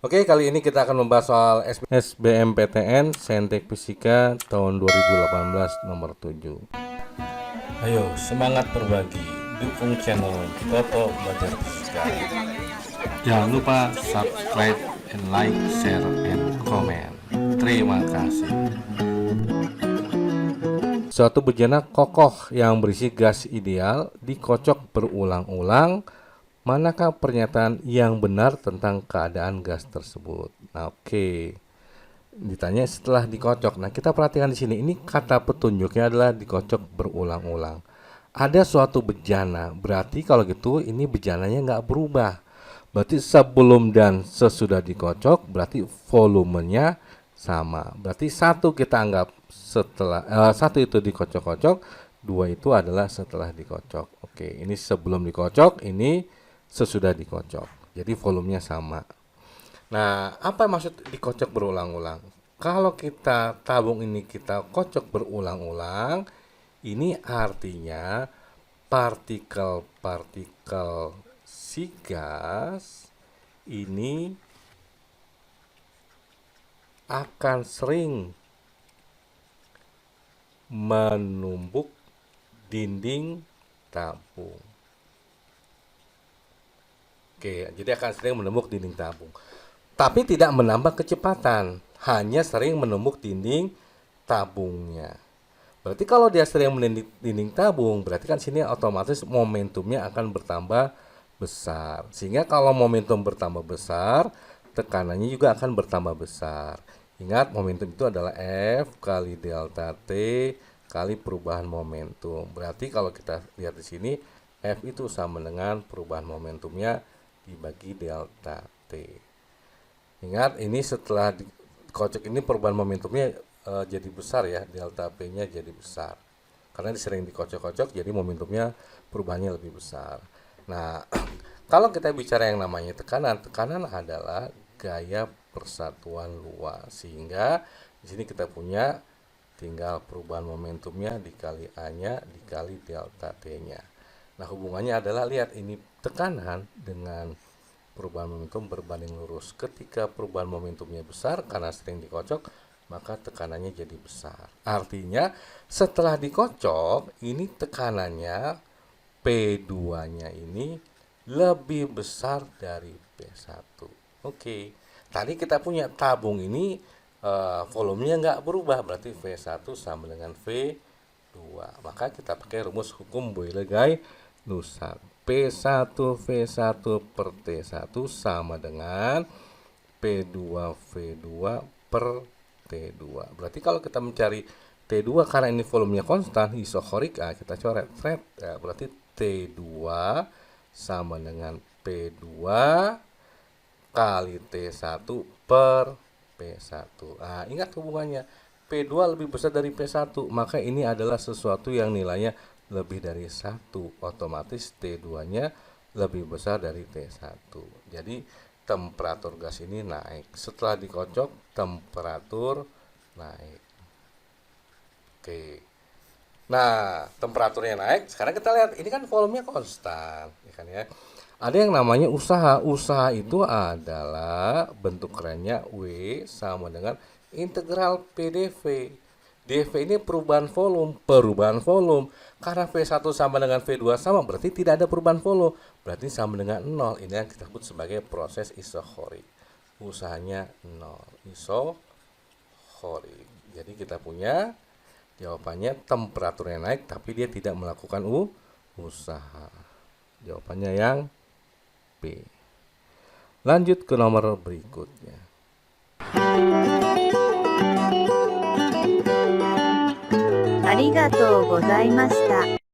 Oke, kali ini kita akan membahas soal SBMPTN Saintek Fisika tahun 2018 nomor 7. Ayo, semangat berbagi. Dukung channel Toto Belajar Fisika. Jangan lupa subscribe and like, share, and comment. Terima kasih. Suatu bejana kokoh yang berisi gas ideal dikocok berulang-ulang. Manakah pernyataan yang benar tentang keadaan gas tersebut? Nah, oke. Ditanya setelah dikocok. Nah, kita perhatikan di sini. Ini kata petunjuknya adalah dikocok berulang-ulang. Ada suatu bejana. Berarti kalau gitu ini bejananya nggak berubah. Berarti sebelum dan sesudah dikocok, berarti volumenya sama. Berarti satu kita anggap setelah satu itu dikocok-kocok, dua itu adalah setelah dikocok. Oke, ini sebelum dikocok, ini sesudah dikocok. Jadi volumenya sama. Nah, apa maksud dikocok berulang-ulang? Kalau kita tabung ini kita kocok berulang-ulang, ini artinya partikel-partikel si gas ini akan sering menumbuk dinding tabung. Oke, jadi akan sering menumbuk dinding tabung. Tapi tidak menambah kecepatan, hanya sering menumbuk dinding tabungnya. Berarti kalau dia sering menumbuk dinding tabung, berarti kan sini otomatis momentumnya akan bertambah besar. Sehingga kalau momentum bertambah besar, tekanannya juga akan bertambah besar. Ingat, momentum itu adalah F kali delta T kali perubahan momentum. Berarti kalau kita lihat di sini, F itu sama dengan perubahan momentumnya dibagi delta T. Ingat, ini setelah dikocok ini perubahan momentumnya jadi besar ya, delta P-nya jadi besar. Karena sering dikocok-kocok, jadi momentumnya perubahannya lebih besar. Nah, kalau kita bicara yang namanya tekanan, tekanan adalah gaya persatuan luas. Sehingga di sini kita punya tinggal perubahan momentumnya dikali A-nya dikali delta T-nya. Nah, hubungannya adalah lihat ini tekanan dengan perubahan momentum berbanding lurus. Ketika perubahan momentumnya besar karena sering dikocok, maka tekanannya jadi besar. Artinya setelah dikocok, ini tekanannya P2-nya ini lebih besar dari P1. Oke. Tadi kita punya tabung ini volumenya nggak berubah, berarti V1 sama dengan V2. Maka kita pakai rumus hukum Boyle-Guy-Lussat. P1 V1 per T1 sama dengan P2 V2 per T2. Berarti kalau kita mencari T2 karena ini volumenya konstan, isokorik, kita coret thread. Ya, berarti T2 sama dengan P2 kali T1 per P1. Nah, ingat hubungannya. P2 lebih besar dari P1, maka ini adalah sesuatu yang nilainya lebih dari 1. Otomatis T2-nya lebih besar dari T1. Jadi temperatur gas ini naik. Setelah dikocok, temperatur naik. Oke. Nah, temperaturnya naik. Sekarang kita lihat, ini kan volumenya konstan, ya kan ya. Ada yang namanya usaha. Usaha itu adalah bentuk kerennya W sama dengan integral PdV. dV ini perubahan volume. Karena V1 sama dengan V2 sama, berarti tidak ada perubahan volume. Berarti sama dengan 0. Ini yang kita sebut sebagai proses isokorik. Usahanya 0. Isokorik. Jadi kita punya jawabannya temperaturnya naik, tapi dia tidak melakukan usaha. Jawabannya yang B. Lanjut ke nomor berikutnya. ありがとうございました。